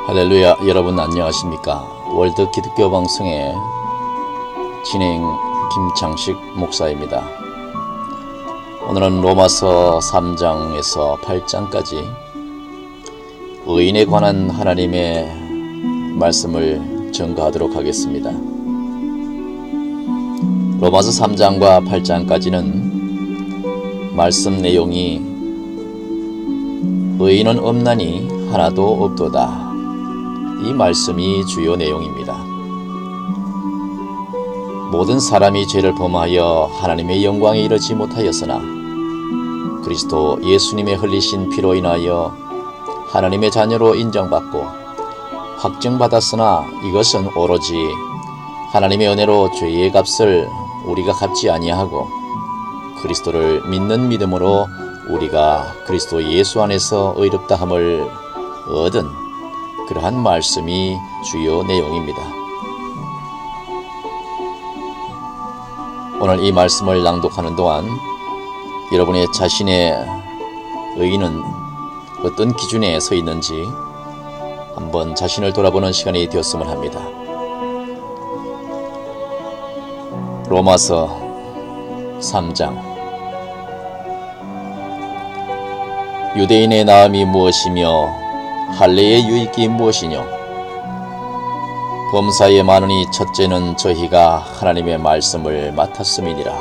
할렐루야. 여러분 안녕하십니까? 월드 기독교 방송의 진행 김창식 목사입니다. 오늘은 로마서 3장에서 8장까지 의인에 관한 하나님의 말씀을 전가하도록 하겠습니다. 로마서 3장과 8장까지는 말씀 내용이 의인은 없나니 하나도 없도다, 이 말씀이 주요 내용입니다. 모든 사람이 죄를 범하여 하나님의 영광에 이르지 못하였으나 그리스도 예수님의 흘리신 피로 인하여 하나님의 자녀로 인정받고 확정받았으나 이것은 오로지 하나님의 은혜로 죄의 값을 우리가 갚지 아니하고 그리스도를 믿는 믿음으로 우리가 그리스도 예수 안에서 의롭다함을 얻은 그러한 말씀이 주요 내용입니다. 오늘 이 말씀을 낭독하는 동안 여러분의 자신의 의의는 어떤 기준에 서 있는지 한번 자신을 돌아보는 시간이 되었으면 합니다. 로마서 3장. 유대인의 나음이 무엇이며 할례의 유익이 무엇이뇨? 범사에 많으니 첫째는 저희가 하나님의 말씀을 맡았음이니라.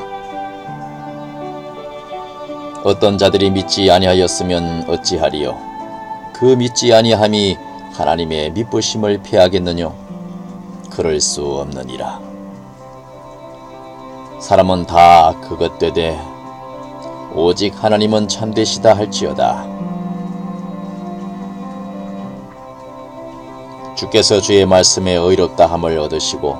어떤 자들이 믿지 아니하였으면 어찌하리요? 그 믿지 아니함이 하나님의 미쁘심을 패하겠느뇨? 그럴 수 없느니라. 사람은 다 그것 되되 오직 하나님은 참되시다 할지어다. 주께서 주의 말씀에 의롭다함을 얻으시고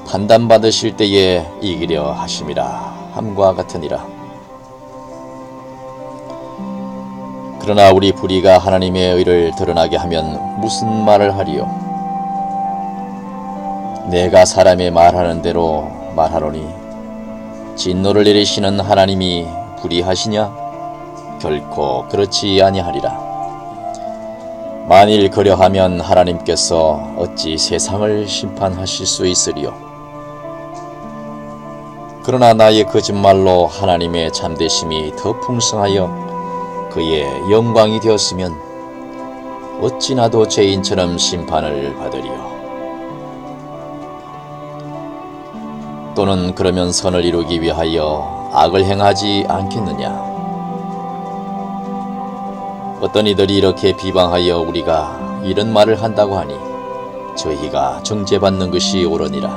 판단받으실 때에 이기려 하심이라 함과 같으니라. 그러나 우리 불의가 하나님의 의를 드러나게 하면 무슨 말을 하리요? 내가 사람의 말하는 대로 말하노니 진노를 내리시는 하나님이 불의하시냐? 결코 그렇지 아니하리라. 만일 그려하면 하나님께서 어찌 세상을 심판하실 수 있으리요? 그러나 나의 거짓말로 하나님의 참되심이 더 풍성하여 그의 영광이 되었으면 어찌 나도 죄인처럼 심판을 받으리요? 또는 그러면 선을 이루기 위하여 악을 행하지 않겠느냐? 어떤 이들이 이렇게 비방하여 우리가 이런 말을 한다고 하니 저희가 정죄받는 것이 옳으니라.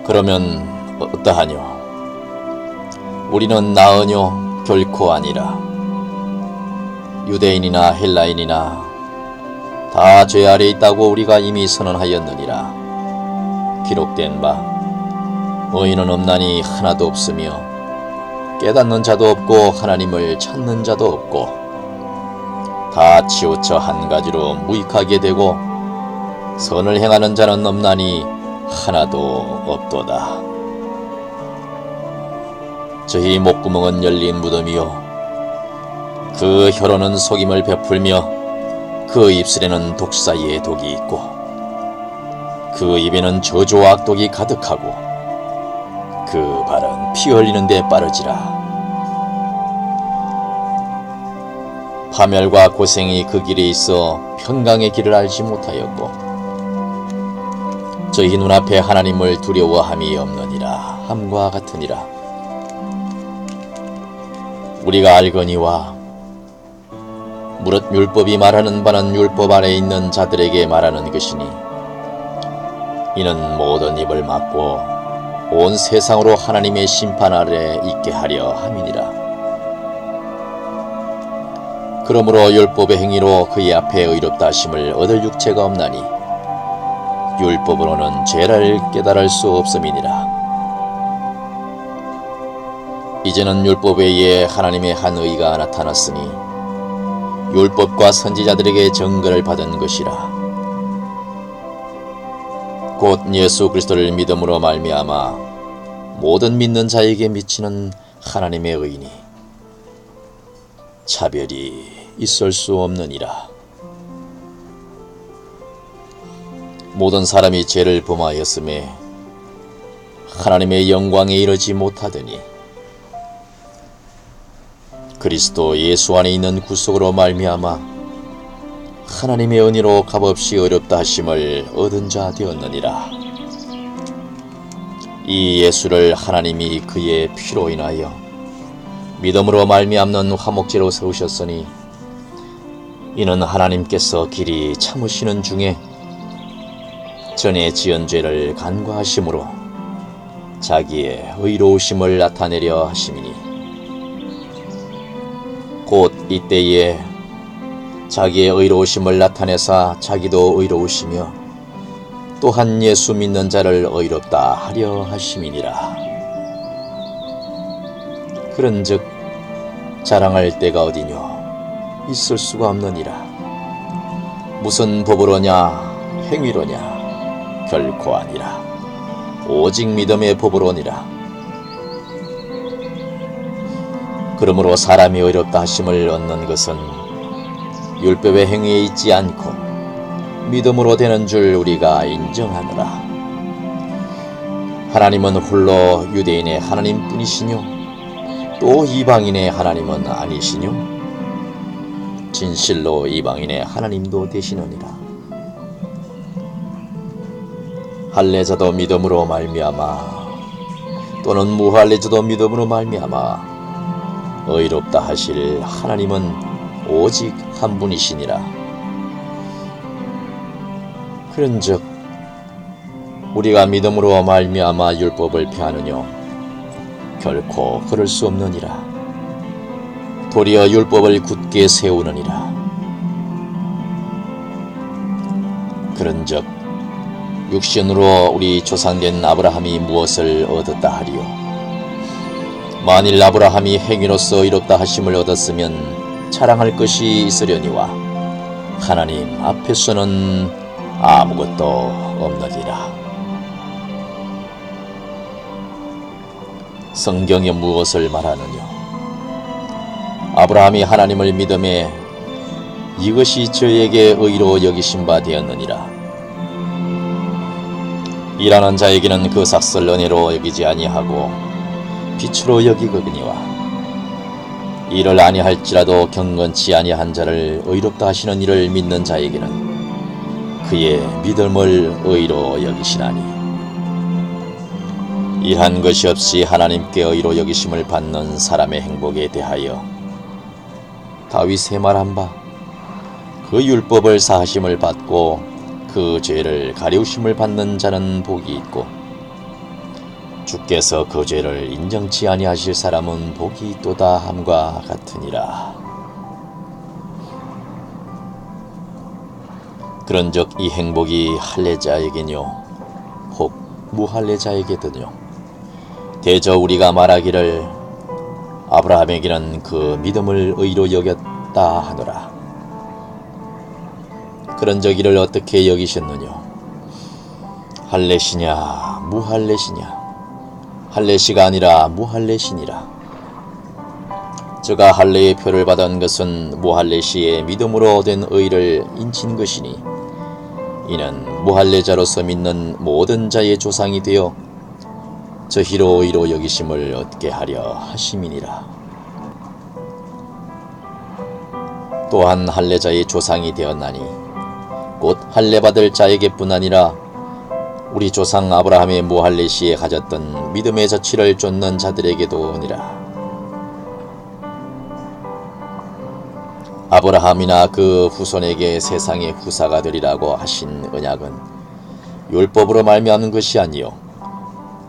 그러면 어떠하뇨? 우리는 나으뇨? 결코 아니라. 유대인이나 헬라인이나 다 죄 아래 있다고 우리가 이미 선언하였느니라. 기록된 바 의인은 없나니 하나도 없으며 깨닫는 자도 없고 하나님을 찾는 자도 없고 다 치우쳐 한 가지로 무익하게 되고 선을 행하는 자는 없나니 하나도 없도다. 저희 목구멍은 열린 무덤이요 그 혀로는 속임을 베풀며 그 입술에는 독사의 독이 있고 그 입에는 저주와 악독이 가득하고 그 발은 피 흘리는 데 빠르지라. 파멸과 고생이 그 길에 있어 평강의 길을 알지 못하였고 저희 눈앞에 하나님을 두려워함이 없느니라 함과 같으니라. 우리가 알거니와 무릇 율법이 말하는 바는 율법 아래 있는 자들에게 말하는 것이니 이는 모든 입을 막고 온 세상으로 하나님의 심판 아래 있게 하려 함이니라. 그러므로 율법의 행위로 그의 앞에 의롭다 하심을 얻을 육체가 없나니 율법으로는 죄를 깨달을 수 없음이니라. 이제는 율법 외에 하나님의 한 의가 나타났으니 율법과 선지자들에게 증거를 받은 것이라. 곧 예수 그리스도를 믿음으로 말미암아 모든 믿는 자에게 미치는 하나님의 의니 차별이 있을 수 없느니라. 모든 사람이 죄를 범하였음에 하나님의 영광에 이르지 못하더니 그리스도 예수 안에 있는 구속으로 말미암아 하나님의 은혜로 값없이 어렵다 하심을 얻은 자 되었느니라. 이 예수를 하나님이 그의 피로 인하여 믿음으로 말미암는 화목제로 세우셨으니 이는 하나님께서 길이 참으시는 중에 전에 지은 죄를 간과하심으로 자기의 의로우심을 나타내려 하심이니 곧 이때에 자기의 의로우심을 나타내사 자기도 의로우시며 또한 예수 믿는 자를 의롭다 하려 하심이니라. 그런즉 자랑할 때가 어디뇨? 있을 수가 없느니라. 무슨 법으로냐? 행위로냐? 결코 아니라 오직 믿음의 법으로니라. 그러므로 사람이 의롭다 하심을 얻는 것은 율법의 행위에 있지 않고 믿음으로 되는 줄 우리가 인정하노라. 하나님은 홀로 유대인의 하나님뿐이시뇨 또 이방인의 하나님은 아니시뇨? 진실로 이방인의 하나님도 되시느니라. 할례자도 믿음으로 말미암아 또는 무할례자도 믿음으로 말미암아 의롭다 하실 하나님은 오직 한 분이시니라. 그런즉 우리가 믿음으로 말미암아 율법을 폐하느뇨? 결코 그럴 수 없느니라. 도리어 율법을 굳게 세우느니라. 그런즉 육신으로 우리 조상된 아브라함이 무엇을 얻었다 하리요? 만일 아브라함이 행위로서 의롭다 하심을 얻었으면 자랑할 것이 있으려니와 하나님 앞에서는 아무것도 없느니라. 성경에 무엇을 말하느냐? 아브라함이 하나님을 믿음에 이것이 저에게 의로 여기신 바 되었느니라. 일하는 자에게는 그 삭슬 은혜로 여기지 아니하고 빛으로 여기거니와 일을 아니할지라도 경건치 아니한 자를 의롭다 하시는 이를 믿는 자에게는 그의 믿음을 의로 여기시나니 일한 것이 없이 하나님께 의로 여기심을 받는 사람의 행복에 대하여 다윗의 말한 바 그 율법을 사하심을 받고 그 죄를 가리우심을 받는 자는 복이 있고 주께서 그 죄를 인정치 아니하실 사람은 복이 있도다 함과 같으니라. 그런즉 이 행복이 할례자에게뇨 혹 무할례자에게든요 대저 우리가 말하기를 아브라함에게는 그 믿음을 의로 여겼다 하노라. 그런즉 이를 어떻게 여기셨느뇨? 할례시냐 무할례시냐? 할례시가 아니라 무할례시니라. 저가 할례의 표를 받은 것은 무할례시의 믿음으로 얻은 의를 인친 것이니 이는 무할례자로서 믿는 모든 자의 조상이 되어 저희로 의로 여기심을 얻게 하려 하심이니라. 또한 할례자의 조상이 되었나니 곧 할례받을 자에게뿐 아니라 우리 조상 아브라함의 무할례시에 가졌던 믿음의 저치를 쫓는 자들에게도니라. 아브라함이나 그 후손에게 세상의 후사가 되리라고 하신 언약은 율법으로 말미암은 것이 아니요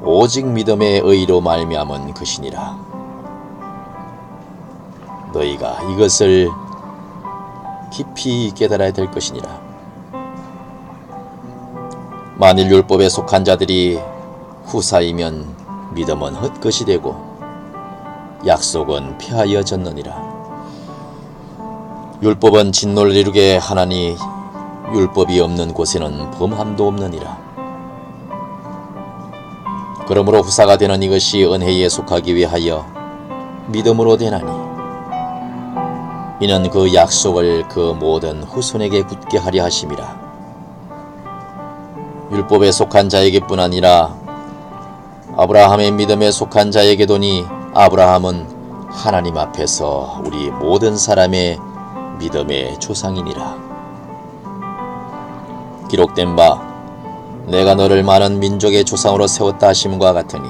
오직 믿음의 의로 말미암은 것이니라. 너희가 이것을 깊이 깨달아야 될 것이니라. 만일 율법에 속한 자들이 후사이면 믿음은 헛것이 되고 약속은 폐하여졌느니라. 율법은 진노를 이루게 하나니 율법이 없는 곳에는 범함도 없느니라. 그러므로 후사가 되는 이것이 은혜에 속하기 위하여 믿음으로 되나니 이는 그 약속을 그 모든 후손에게 굳게 하려 하심이라. 율법에 속한 자에게뿐 아니라 아브라함의 믿음에 속한 자에게도니 아브라함은 하나님 앞에서 우리 모든 사람의 믿음의 조상이니라. 기록된 바 내가 너를 많은 민족의 조상으로 세웠다 하심과 같으니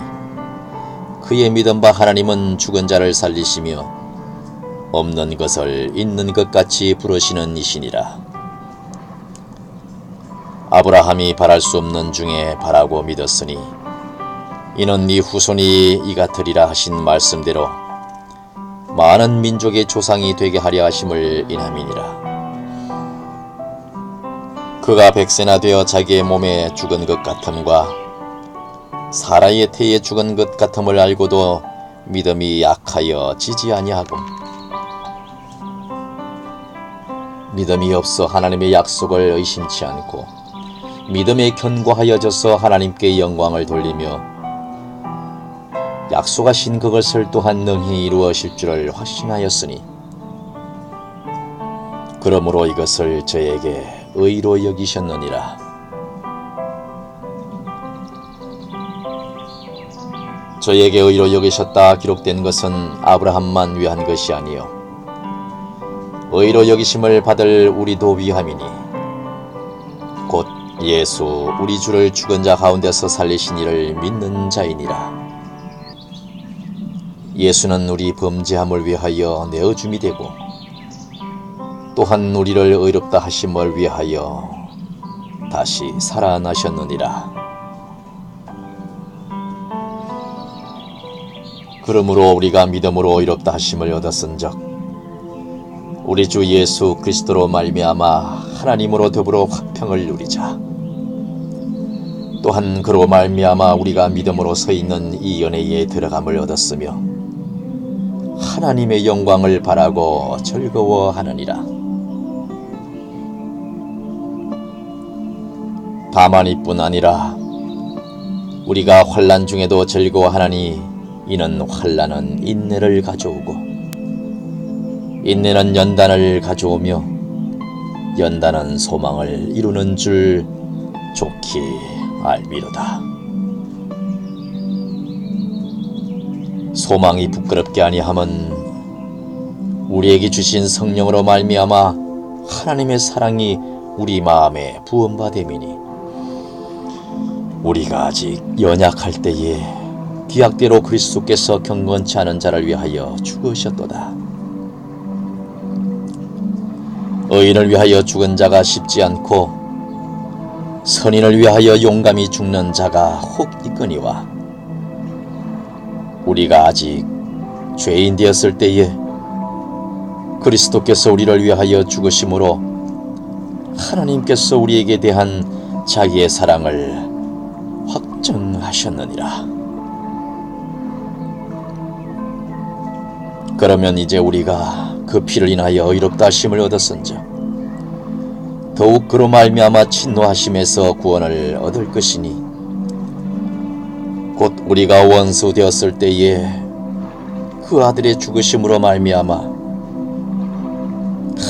그의 믿은 바 하나님은 죽은 자를 살리시며 없는 것을 있는 것 같이 부르시는 이시니라. 아브라함이 바랄 수 없는 중에 바라고 믿었으니 이는 네 후손이 이같으리라 하신 말씀대로 많은 민족의 조상이 되게 하려 하심을 인함이니라. 그가 100세나 되어 자기의 몸에 죽은 것 같음과 사라의 태에 죽은 것 같음을 알고도 믿음이 약하여 지지 아니하고 믿음이 없어 하나님의 약속을 의심치 않고 믿음에 견고하여져서 하나님께 영광을 돌리며 약속하신 그것을 또한 능히 이루어실 줄을 확신하였으니 그러므로 이것을 저에게 의로 여기셨느니라. 저에게 의로 여기셨다 기록된 것은 아브라함만 위한 것이 아니요 의로 여기심을 받을 우리도 위함이니 곧 예수 우리 주를 죽은 자 가운데서 살리신 이를 믿는 자이니라. 예수는 우리 범죄함을 위하여 내어줌이 되고 또한 우리를 의롭다 하심을 위하여 다시 살아나셨느니라. 그러므로 우리가 믿음으로 의롭다 하심을 얻었은즉 우리 주 예수 그리스도로 말미암아 하나님으로 더불어 화평을 누리자. 또한 그로 말미암아 우리가 믿음으로 서 있는 이 연회에 들어감을 얻었으며 하나님의 영광을 바라고 즐거워하느니라. 다만 이뿐 아니라 우리가 환난 중에도 즐거워하나니 이는 환난은 인내를 가져오고 인내는 연단을 가져오며 연단은 소망을 이루는 줄 좋게 알미로다. 소망이 부끄럽게 아니함은 우리에게 주신 성령으로 말미암아 하나님의 사랑이 우리 마음에 부음받음이니 우리가 아직 연약할 때에 기약대로 그리스도께서 경건치 않은 자를 위하여 죽으셨도다. 의인을 위하여 죽은 자가 쉽지 않고 선인을 위하여 용감히 죽는 자가 혹 있거니와 우리가 아직 죄인 되었을 때에 그리스도께서 우리를 위하여 죽으심으로 하나님께서 우리에게 대한 자기의 사랑을 확증하셨느니라. 그러면 이제 우리가 그 피를 인하여 의롭다 하심을 얻었은즉 더욱 그로 말미암아 친노하심에서 구원을 얻을 것이니 곧 우리가 원수 되었을 때에 그 아들의 죽으심으로 말미암아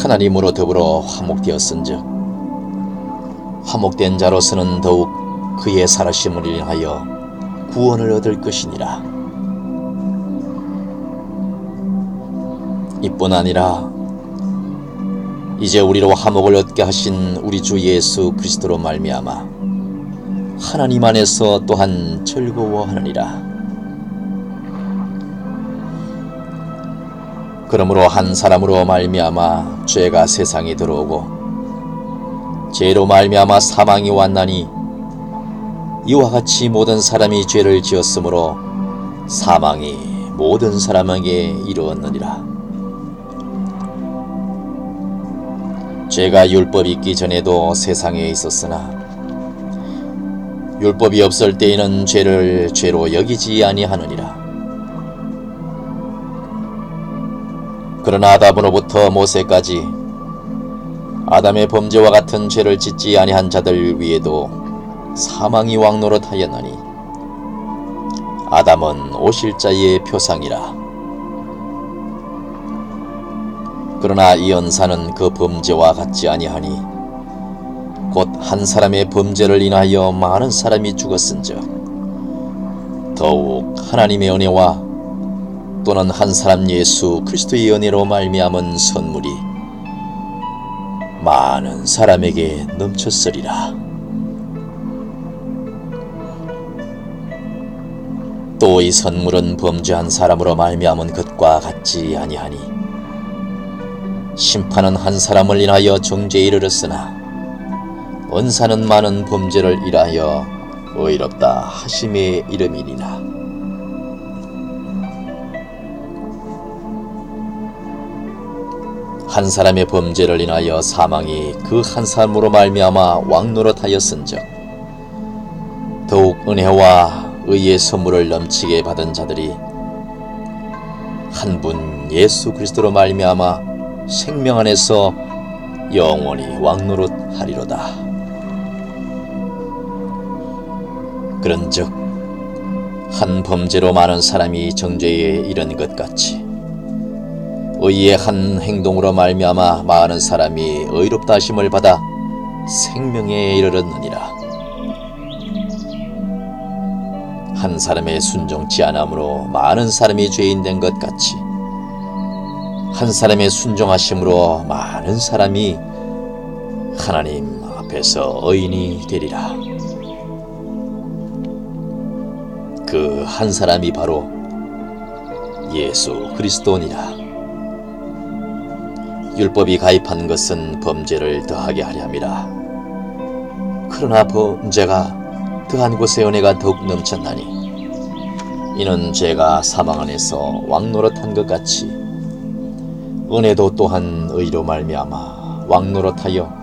하나님으로 더불어 화목되었은즉 화목된 자로서는 더욱 그의 살아심을 인하여 구원을 얻을 것이니라. 이뿐 아니라 이제 우리로 화목을 얻게 하신 우리 주 예수 그리스도로 말미암아 하나님 안에서 또한 즐거워하느니라. 그러므로 한 사람으로 말미암아 죄가 세상에 들어오고 죄로 말미암아 사망이 왔나니 이와 같이 모든 사람이 죄를 지었으므로 사망이 모든 사람에게 이르렀느니라. 죄가 율법이 있기 전에도 세상에 있었으나 율법이 없을 때에는 죄를 죄로 여기지 아니하느니라. 그러나 아담으로부터 모세까지 아담의 범죄와 같은 죄를 짓지 아니한 자들 위에도 사망이 왕노릇하였나니 아담은 오실 자의 표상이라. 그러나 이 언사는 그 범죄와 같지 아니하니 곧 한 사람의 범죄를 인하여 많은 사람이 죽었은즉 더욱 하나님의 은혜와 또는 한 사람 예수 그리스도의 은혜로 말미암은 선물이 많은 사람에게 넘쳤으리라. 또 이 선물은 범죄한 사람으로 말미암은 것과 같지 아니하니 심판은 한 사람을 인하여 정죄에 이르렀으나 은사는 많은 범죄를 인하여 의롭다 하심에 이름이니라. 한 사람의 범죄를 인하여 사망이 그 한 사람으로 말미암아 왕노릇하였은즉 더욱 은혜와 의의 선물을 넘치게 받은 자들이 한 분 예수 그리스도로 말미암아 생명 안에서 영원히 왕노릇하리로다. 그런즉 한 범죄로 많은 사람이 정죄에 이른 것 같이 의의 한 행동으로 말미암아 많은 사람이 의롭다 하심을 받아 생명에 이르렀느니라. 한 사람의 순종치 않음으로 많은 사람이 죄인 된 것 같이 한 사람의 순종하심으로 많은 사람이 하나님 앞에서 의인이 되리라. 그 한 사람이 바로 예수 그리스도니라. 율법이 가입한 것은 범죄를 더하게 하려 함이라. 그러나 범죄가 더한 곳에 은혜가 더욱 넘쳤나니 이는 죄가 사망 안에서 왕노릇한 것 같이 은혜도 또한 의로 말미암아 왕노릇하여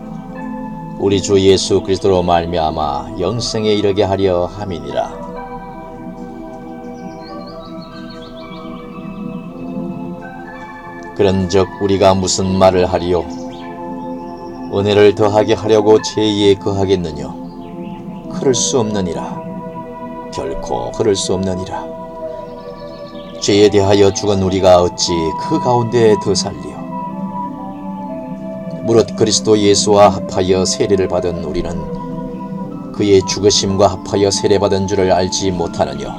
우리 주 예수 그리스도로 말미암아 영생에 이르게 하려 함이니라. 그런즉 우리가 무슨 말을 하리요? 은혜를 더하게 하려고 죄에 거하겠느냐? 그럴 수 없느니라. 결코 그럴 수 없느니라. 죄에 대하여 죽은 우리가 어찌 그 가운데 더 살리요? 무릇 그리스도 예수와 합하여 세례를 받은 우리는 그의 죽으심과 합하여 세례받은 줄을 알지 못하느냐?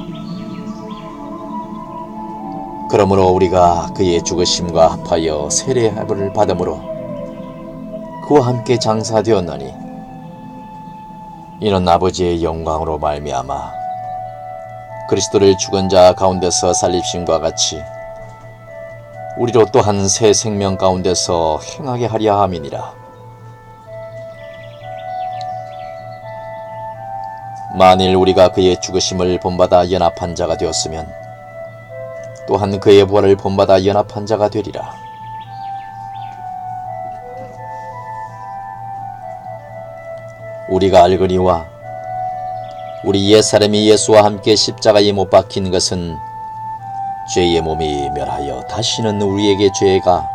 그러므로 우리가 그의 죽으심과 합하여 세례를 받음으로 그와 함께 장사되었나니 이는 아버지의 영광으로 말미암아 그리스도를 죽은 자 가운데서 살리심과 같이 우리로 또한 새 생명 가운데서 행하게 하려 함이니라. 만일 우리가 그의 죽으심을 본받아 연합한 자가 되었으면 또한 그의 부활을 본받아 연합한 자가 되리라. 우리가 알거니와 우리 옛사람이 예수와 함께 십자가에 못 박힌 것은 죄의 몸이 멸하여 다시는 우리에게 죄가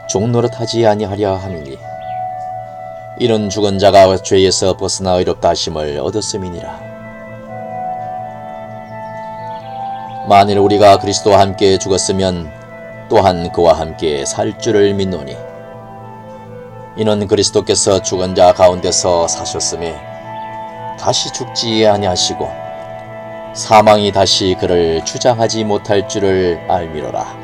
종노릇하지 아니하려 함이니 이는 죽은 자가 죄에서 벗어나 의롭다 하심을 얻었음이니라. 만일 우리가 그리스도와 함께 죽었으면 또한 그와 함께 살 줄을 믿노니 이는 그리스도께서 죽은 자 가운데서 사셨음에 다시 죽지 아니하시고 사망이 다시 그를 주장하지 못할 줄을 알미로라.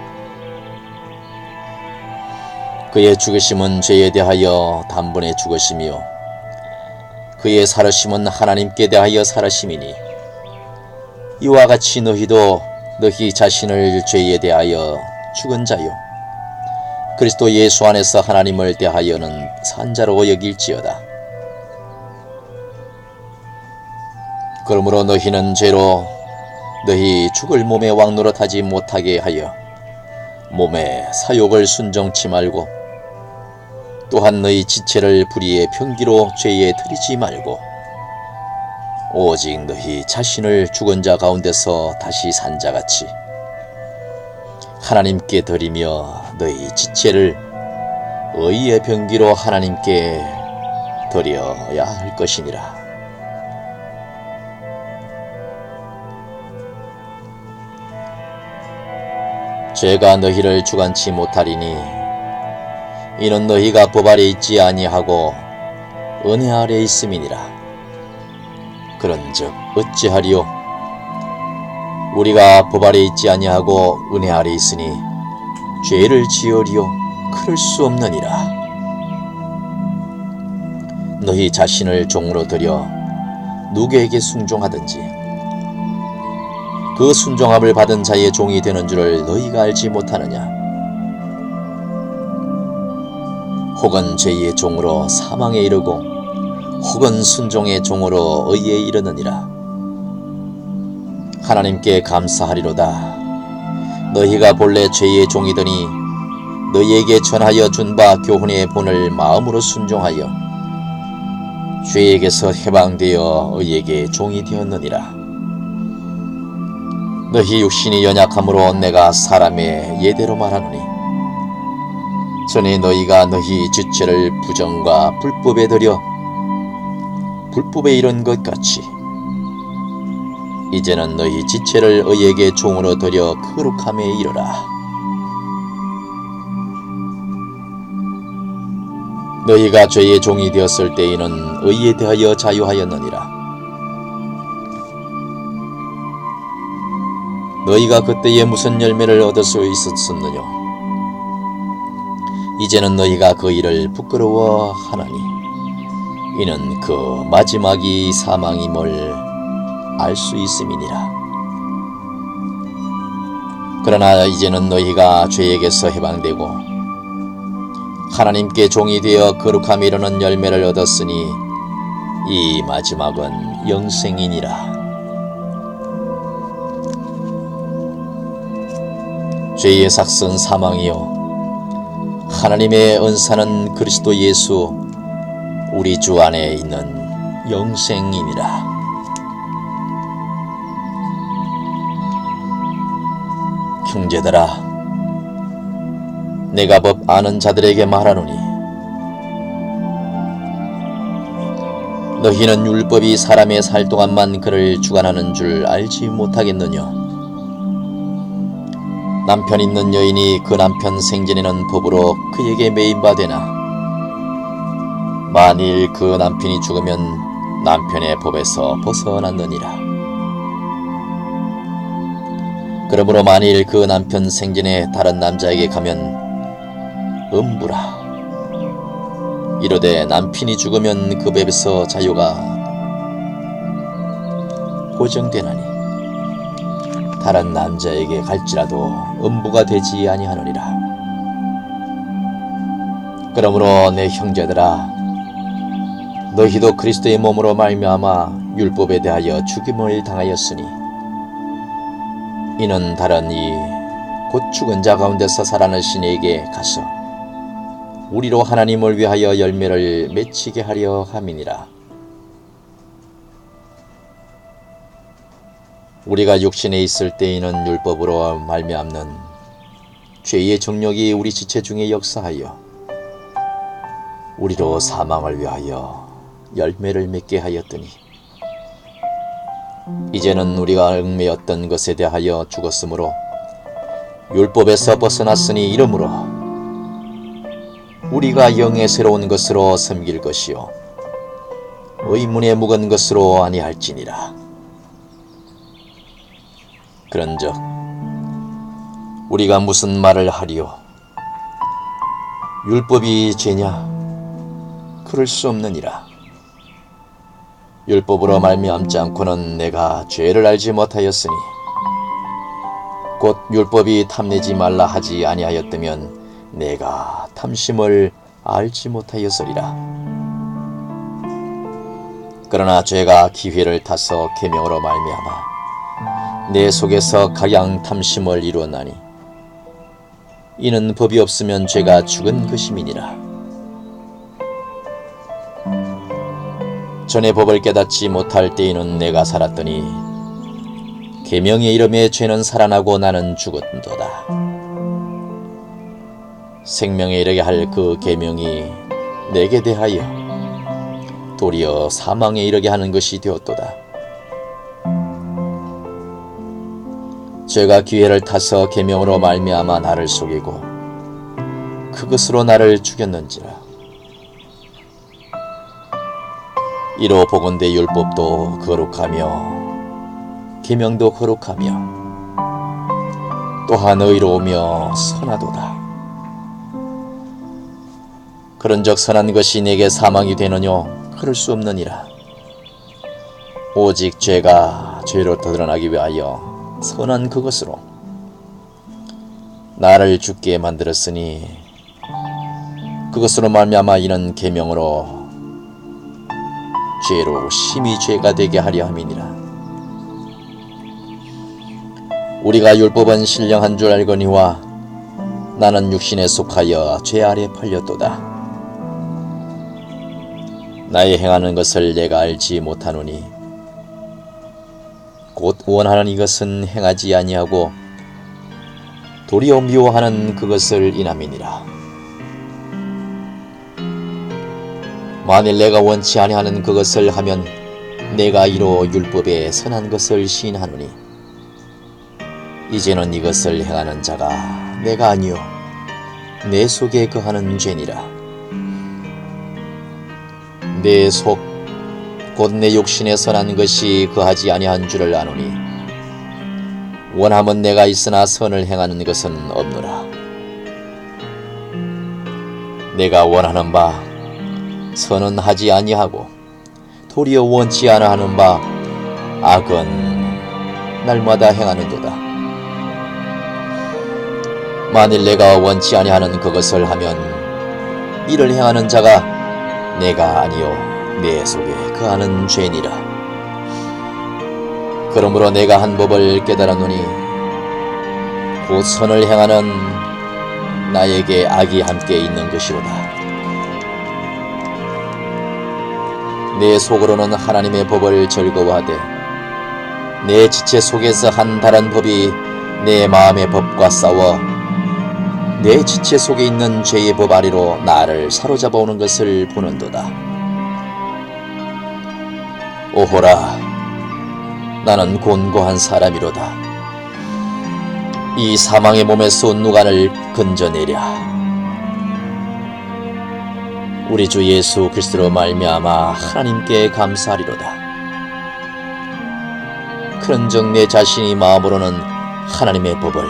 그의 죽으심은 죄에 대하여 단번에 죽으심이요 그의 살으심은 하나님께 대하여 살으심이니 이와 같이 너희도 너희 자신을 죄에 대하여 죽은 자요 그리스도 예수 안에서 하나님을 대하여는 산 자로 여길지어다. 그러므로 너희는 죄로 너희 죽을 몸에 왕노릇하지 못하게 하여 몸의 사욕을 순종치 말고 또한 너희 지체를 불의의 병기로 죄에 들이지 말고 오직 너희 자신을 죽은 자 가운데서 다시 산 자같이 하나님께 드리며 너희 지체를 의의 병기로 하나님께 드려야 할 것이니라. 죄가 너희를 주관치 못하리니 이는 너희가 법 아래 있지 아니하고 은혜 아래 있음이니라. 그런즉 어찌하리요? 우리가 법 아래 있지 아니하고 은혜 아래 있으니 죄를 지으리요? 그럴 수 없느니라. 너희 자신을 종으로 들여 누구에게 순종하든지 그 순종함을 받은 자의 종이 되는 줄을 너희가 알지 못하느냐? 혹은 죄의 종으로 사망에 이르고 혹은 순종의 종으로 의에 이르느니라. 하나님께 감사하리로다. 너희가 본래 죄의 종이더니 너희에게 전하여 준 바 교훈의 본을 마음으로 순종하여 죄에게서 해방되어 의에게 종이 되었느니라. 너희 육신이 연약함으로 내가 사람의 예대로 말하노니 전에 너희가 너희 지체를 부정과 불법에 들여 불법에 이른 것 같이 이제는 너희 지체를 의에게 종으로 들여 거룩함에 이르라. 너희가 죄의 종이 되었을 때에는 의에 대하여 자유하였느니라. 너희가 그때에 무슨 열매를 얻을 수 있었느냐? 이제는 너희가 그 일을 부끄러워하나니 이는 그 마지막이 사망임을 알 수 있음이니라. 그러나 이제는 너희가 죄에게서 해방되고 하나님께 종이 되어 거룩함에 이르는 열매를 얻었으니 이 마지막은 영생이니라. 죄의 삭은 사망이요 하나님의 은사는 그리스도 예수 우리 주 안에 있는 영생이니라. 형제들아, 내가 법 아는 자들에게 말하노니 너희는 율법이 사람의 살 동안만 그를 주관하는 줄 알지 못하겠느냐? 남편 있는 여인이 그 남편 생전에는 법으로 그에게 매인바되나 만일 그 남편이 죽으면 남편의 법에서 벗어났느니라. 그러므로 만일 그 남편 생전에 다른 남자에게 가면 음부라. 이르되 남편이 죽으면 그 법에서 자유가 보정되나니 다른 남자에게 갈지라도 음부가 되지 아니하느니라. 그러므로 내 형제들아, 너희도 그리스도의 몸으로 말미암아 율법에 대하여 죽임을 당하였으니 이는 다른 이 곧 죽은 자 가운데서 살아나신 이에게 가서 우리로 하나님을 위하여 열매를 맺히게 하려 함이니라. 우리가 육신에 있을 때에는 율법으로 말미암는 죄의 정욕이 우리 지체 중에 역사하여 우리로 사망을 위하여 열매를 맺게 하였더니 이제는 우리가 얽매였던 것에 대하여 죽었으므로 율법에서 벗어났으니 이러므로 우리가 영의 새로운 것으로 섬길 것이요 의문에 묵은 것으로 아니할지니라. 그런즉 우리가 무슨 말을 하리요? 율법이 죄냐? 그럴 수 없느니라. 율법으로 말미암지 않고는 내가 죄를 알지 못하였으니 곧 율법이 탐내지 말라 하지 아니하였다면 내가 탐심을 알지 못하였으리라. 그러나 죄가 기회를 타서 계명으로 말미암아 내 속에서 각양 탐심을 이루었나니 이는 법이 없으면 죄가 죽은 것임이니라. 전에 법을 깨닫지 못할 때에는 내가 살았더니 계명의 이름에 죄는 살아나고 나는 죽었도다. 생명에 이르게 할 그 계명이 내게 대하여 도리어 사망에 이르게 하는 것이 되었도다. 죄가 기회를 타서 계명으로 말미암아 나를 속이고 그것으로 나를 죽였는지라. 이로 보건대 율법도 거룩하며 계명도 거룩하며 또한 의로우며 선하도다. 그런즉 선한 것이 내게 사망이 되느뇨? 그럴 수 없느니라. 오직 죄가 죄로 드러나기 위하여 선한 그것으로 나를 죽게 만들었으니 그것으로 말미암아 이는 계명으로 죄로 심히 죄가 되게 하려 함이니라. 우리가 율법은 신령한 줄 알거니와 나는 육신에 속하여 죄 아래 팔렸도다. 나의 행하는 것을 내가 알지 못하노니 곧 원하는 이것은 행하지 아니하고 도리어 미워하는 그것을 인함이니라. 만일 내가 원치 아니하는 그것을 하면 내가 이로 율법에 선한 것을 시인하노니 이제는 이것을 행하는 자가 내가 아니요 내 속에 거하는 죄니라. 내 속 곧 내 욕심에 선한 것이 거하지 아니한 줄을 아노니 원함은 내가 있으나 선을 행하는 것은 없노라. 내가 원하는 바 선은 하지 아니하고 도리어 원치 않아 하는 바 악은 날마다 행하는도다. 만일 내가 원치 아니하는 그것을 하면 이를 행하는 자가 내가 아니요 내 속에 거하는 죄니라. 그러므로 내가 한 법을 깨달았노니 곧 선을 행하는 나에게 악이 함께 있는 것이로다. 내 속으로는 하나님의 법을 즐거워하되 내 지체 속에서 한 다른 법이 내 마음의 법과 싸워 내 지체 속에 있는 죄의 법 아래로 나를 사로잡아 오는 것을 보는도다. 오호라, 나는 곤고한 사람이로다. 이 사망의 몸에서 누가 를 건져내랴. 우리 주 예수 그리스도로 말미암아 하나님께 감사하리로다. 그런즉 내 자신이 마음으로는 하나님의 법을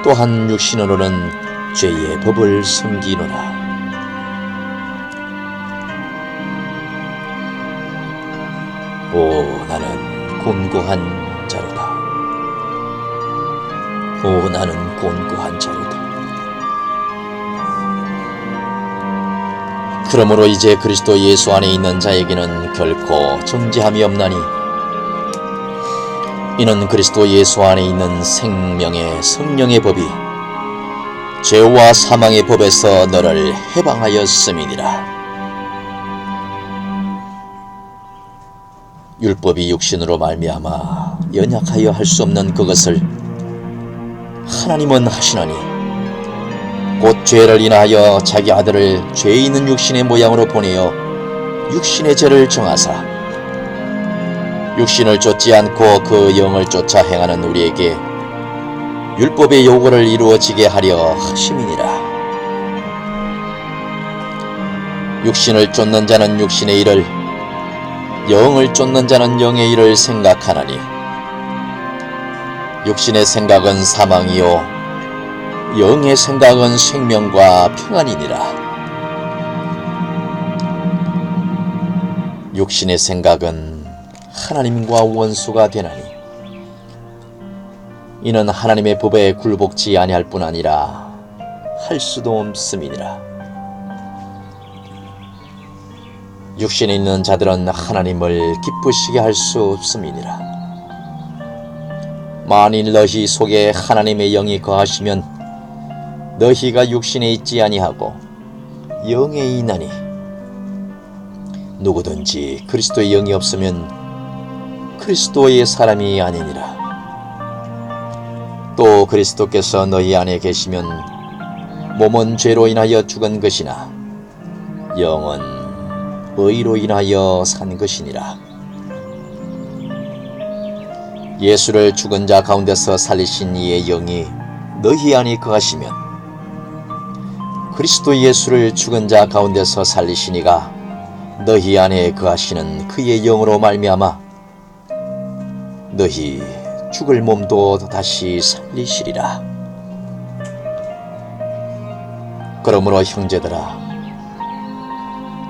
또한 육신으로는 죄의 법을 섬기노라. 오, 나는 곤고한 자로다. 오, 나는 곤고한 자로다. 그러므로 이제 그리스도 예수 안에 있는 자에게는 결코 정죄함이 없나니 이는 그리스도 예수 안에 있는 생명의 성령의 법이 죄와 사망의 법에서 너를 해방하였음이니라. 율법이 육신으로 말미암아 연약하여 할 수 없는 그것을 하나님은 하시나니 곧 죄를 인하여 자기 아들을 죄 있는 육신의 모양으로 보내어 육신의 죄를 정하사 육신을 쫓지 않고 그 영을 쫓아 행하는 우리에게 율법의 요구를 이루어지게 하려 하심이니라. 육신을 쫓는 자는 육신의 일을 영을 쫓는 자는 영의 일을 생각하나니 육신의 생각은 사망이요 영의 생각은 생명과 평안이니라. 육신의 생각은 하나님과 원수가 되나니 이는 하나님의 법에 굴복지 아니할 뿐 아니라 할 수도 없음이니라. 육신에 있는 자들은 하나님을 기쁘시게 할 수 없음이니라. 만일 너희 속에 하나님의 영이 거하시면 너희가 육신에 있지 아니하고 영에 있나니 누구든지 그리스도의 영이 없으면 그리스도의 사람이 아니니라. 또 그리스도께서 너희 안에 계시면 몸은 죄로 인하여 죽은 것이나 영은 의로 인하여 산 것이니라. 예수를 죽은 자 가운데서 살리신 이의 영이 너희 안에 거하시면 그리스도 예수를 죽은 자 가운데서 살리시니가 너희 안에 거하시는 그의 영으로 말미암아 너희 죽을 몸도 다시 살리시리라. 그러므로 형제들아,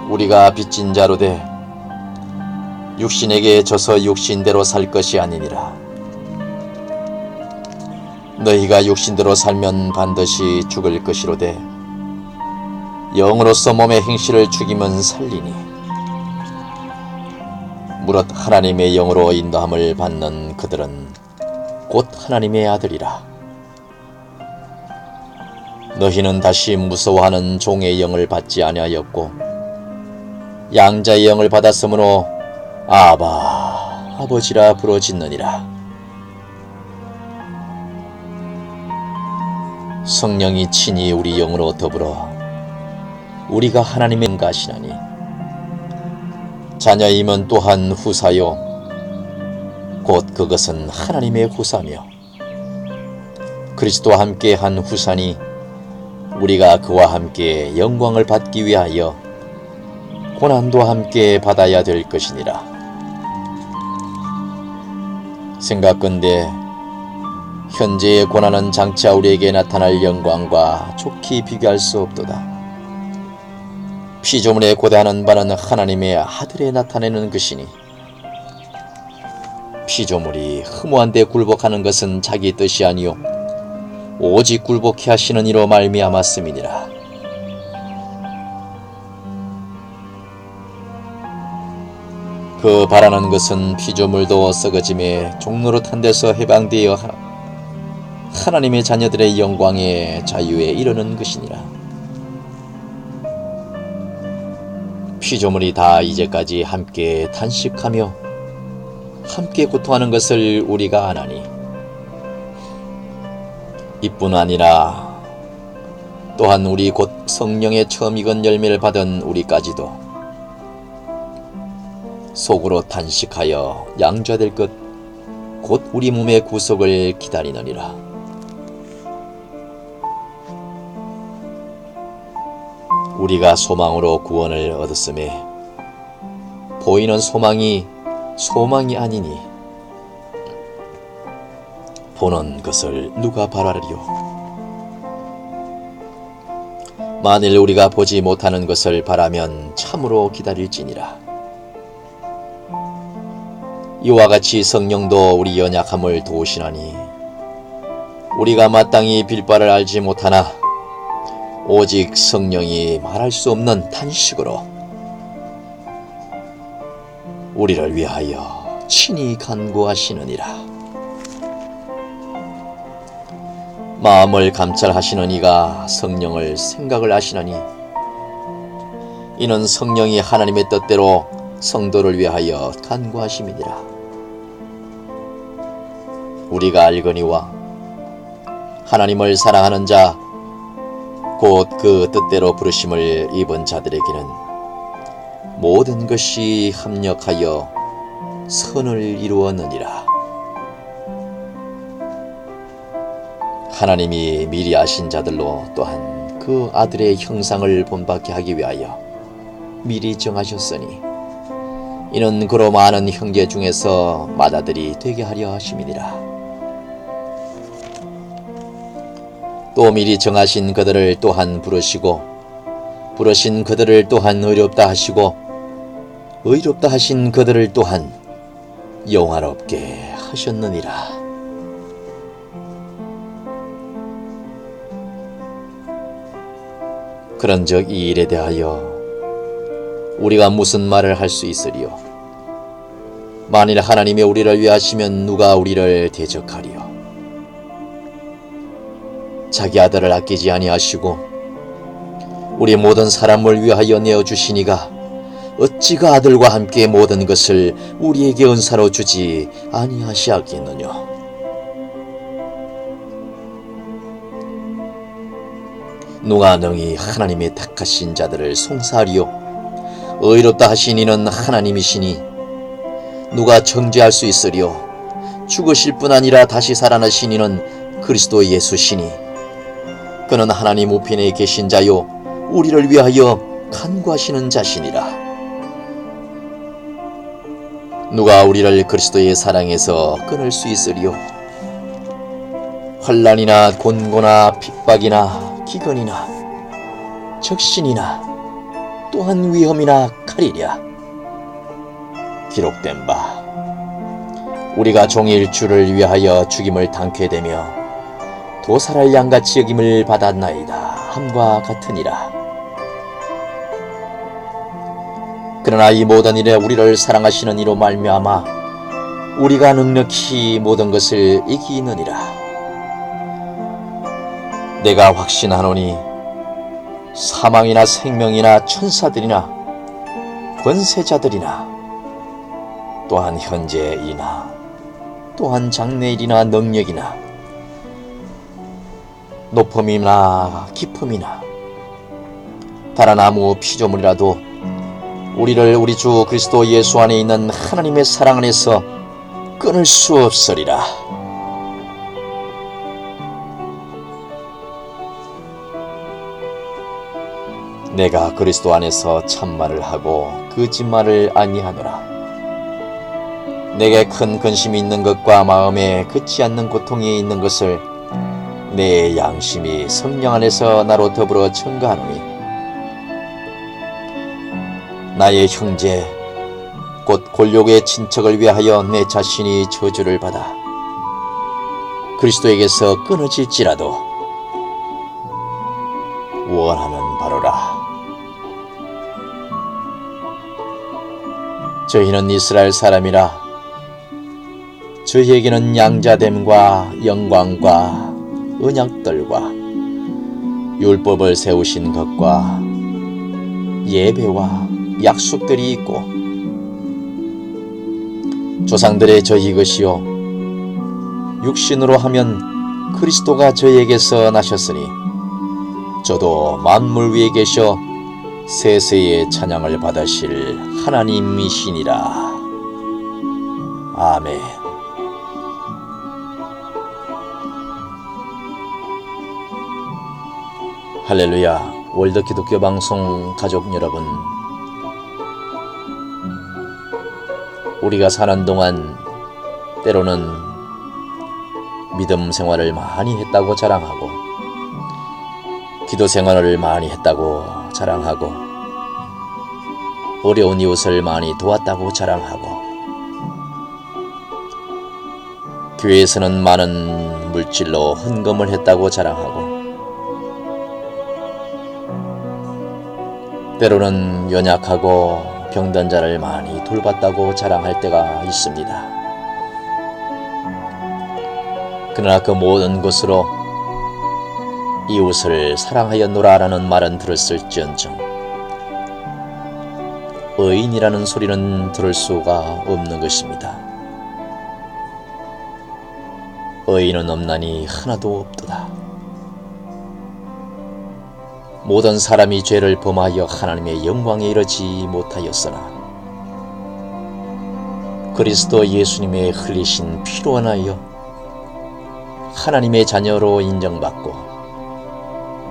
우리가 빚진 자로 돼 육신에게 져서 육신대로 살 것이 아니니라. 너희가 육신대로 살면 반드시 죽을 것이로되 영으로서 몸의 행실을 죽이면 살리니 무릇 하나님의 영으로 인도함을 받는 그들은 곧 하나님의 아들이라. 너희는 다시 무서워하는 종의 영을 받지 아니하였고 양자의 영을 받았으므로 아바 아버지라 부르짖느니라. 성령이 친히 우리 영으로 더불어 우리가 하나님의 응가시나니 자녀이면 또한 후사요 곧 그것은 하나님의 후사며 그리스도와 함께 한 후사니 우리가 그와 함께 영광을 받기 위하여 고난도 함께 받아야 될 것이니라. 생각건대 현재의 고난은 장차 우리에게 나타날 영광과 좋게 비교할 수 없도다. 피조물에 고대하는 바는 하나님의 아들에 나타내는 것이니 피조물이 허무한데 굴복하는 것은 자기 뜻이 아니요 오직 굴복해 하시는 이로 말미암았음이니라. 그 바라는 것은 피조물도 썩어짐에 종노릇한 데서 해방되어 하나님의 자녀들의 영광의 자유에 이르는 것이니라. 피조물이 다 이제까지 함께 탄식하며 함께 고통하는 것을 우리가 아나니 이뿐 아니라 또한 우리 곧 성령의 처음 익은 열매를 받은 우리까지도 속으로 탄식하여 양좌될 것 곧 우리 몸의 구속을 기다리느니라. 우리가 소망으로 구원을 얻었음에 보이는 소망이 아니니 보는 것을 누가 바라리요. 만일 우리가 보지 못하는 것을 바라면 참으로 기다릴지니라. 이와 같이 성령도 우리 연약함을 도우시나니 우리가 마땅히 빌 바를 알지 못하나 오직 성령이 말할 수 없는 탄식으로 우리를 위하여 친히 간구하시느니라. 마음을 감찰하시는 이가 성령을 생각을 아시나니 이는 성령이 하나님의 뜻대로 성도를 위하여 간구하심이니라. 우리가 알거니와 하나님을 사랑하는 자 곧 그 뜻대로 부르심을 입은 자들에게는 모든 것이 합력하여 선을 이루었느니라. 하나님이 미리 아신 자들로 또한 그 아들의 형상을 본받게 하기 위하여 미리 정하셨으니 이는 그로 많은 형제 중에서 맏아들이 되게 하려 하심이니라. 또 미리 정하신 그들을 또한 부르시고 부르신 그들을 또한 의롭다 하시고 의롭다 하신 그들을 또한 영화롭게 하셨느니라. 그런즉 이 일에 대하여 우리가 무슨 말을 할 수 있으리요? 만일 하나님이 우리를 위하시면 누가 우리를 대적하리요? 자기 아들을 아끼지 아니하시고 우리 모든 사람을 위하여 내어주시니가 어찌 그 아들과 함께 모든 것을 우리에게 은사로 주지 아니하시겠느냐? 누가 능히 하나님의 택하신 자들을 송사하리요? 의롭다 하신 이는 하나님이시니 누가 정죄할 수 있으리요? 죽으실 뿐 아니라 다시 살아나신 이는 그리스도 예수시니 그는 하나님 우편에 계신 자요 우리를 위하여 간구하시는 자신이라. 누가 우리를 그리스도의 사랑에서 끊을 수 있으리요? 환난이나 곤고나 핍박이나 기근이나 적신이나 또한 위험이나 칼이랴. 기록된 바 우리가 종일 주를 위하여 죽임을 당케 되며 도살할 양같이 여김을 받았나이다 함과 같으니라. 그러나 이 모든 일에 우리를 사랑하시는 이로 말미암아 우리가 넉넉히 모든 것을 이기느니라. 내가 확신하노니 사망이나 생명이나 천사들이나 권세자들이나 또한 현재이나 또한 장래일이나 능력이나 높음이나 깊음이나 다른 아무 피조물이라도 우리를 우리 주 그리스도 예수 안에 있는 하나님의 사랑 안에서 끊을 수 없으리라. 내가 그리스도 안에서 참말을 하고 거짓말을 아니하노라. 내게 큰 근심이 있는 것과 마음에 그치 않는 고통이 있는 것을 내 양심이 성령 안에서 나로 더불어 청가하노니 나의 형제 곧 골욕의 친척을 위하여 내 자신이 저주를 받아 그리스도에게서 끊어질지라도 원하는 바로라. 저희는 이스라엘 사람이라 저희에게는 양자됨과 영광과 언약들과 율법을 세우신 것과 예배와 약속들이 있고 조상들의 저희 것이요 육신으로 하면 그리스도가 저희에게서 나셨으니 저도 만물 위에 계셔 세세의 찬양을 받으실 하나님이시니라. 아멘. 할렐루야. 월드 기독교 방송 가족 여러분, 우리가 사는 동안 때로는 믿음 생활을 많이 했다고 자랑하고 기도 생활을 많이 했다고 자랑하고 어려운 이웃을 많이 도왔다고 자랑하고 교회에서는 많은 물질로 헌금을 했다고 자랑하고 때로는 연약하고 병든 자를 많이 돌봤다고 자랑할 때가 있습니다. 그러나 그 모든 것으로 이웃을 사랑하였노라라는 말은 들었을지언정 의인이라는 소리는 들을 수가 없는 것입니다. 의인은 없나니 하나도 없도다. 모든 사람이 죄를 범하여 하나님의 영광에 이르지 못하였으나 그리스도 예수님의 흘리신 피로 인하여 하나님의 자녀로 인정받고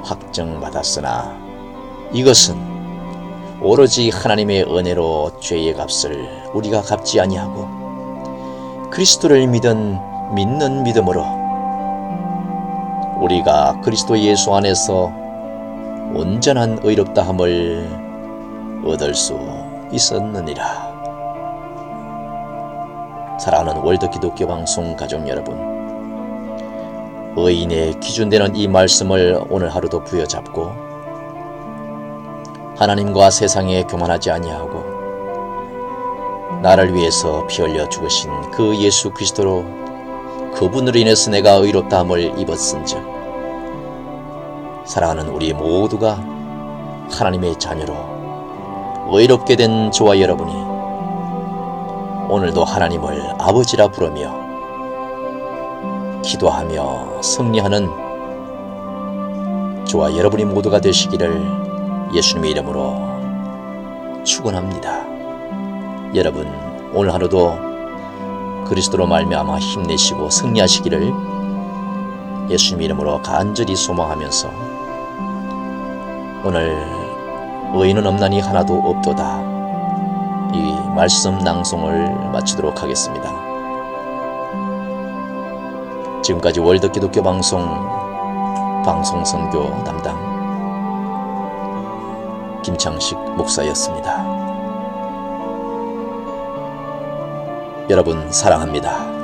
확정받았으나 이것은 오로지 하나님의 은혜로 죄의 값을 우리가 갚지 아니하고 그리스도를 믿는 믿음으로 우리가 그리스도 예수 안에서 온전한 의롭다함을 얻을 수 있었느니라. 사랑하는 월드 기독교 방송 가족 여러분, 의인의 기준되는 이 말씀을 오늘 하루도 부여잡고 하나님과 세상에 교만하지 아니하고 나를 위해서 피 흘려 죽으신 그 예수 그리스도로 그분으로 인해서 내가 의롭다함을 입었은즉 사랑하는 우리 모두가 하나님의 자녀로 의롭게 된 저와 여러분이 오늘도 하나님을 아버지라 부르며 기도하며 승리하는 저와 여러분이 모두가 되시기를 예수님의 이름으로 축원합니다. 여러분, 오늘 하루도 그리스도로 말미암아 힘내시고 승리하시기를 예수님의 이름으로 간절히 소망하면서 오늘 의인은 없나니 하나도 없도다. 이 말씀 낭송을 마치도록 하겠습니다. 지금까지 월드 기독교 방송 선교 담당 김창식 목사였습니다. 여러분 사랑합니다.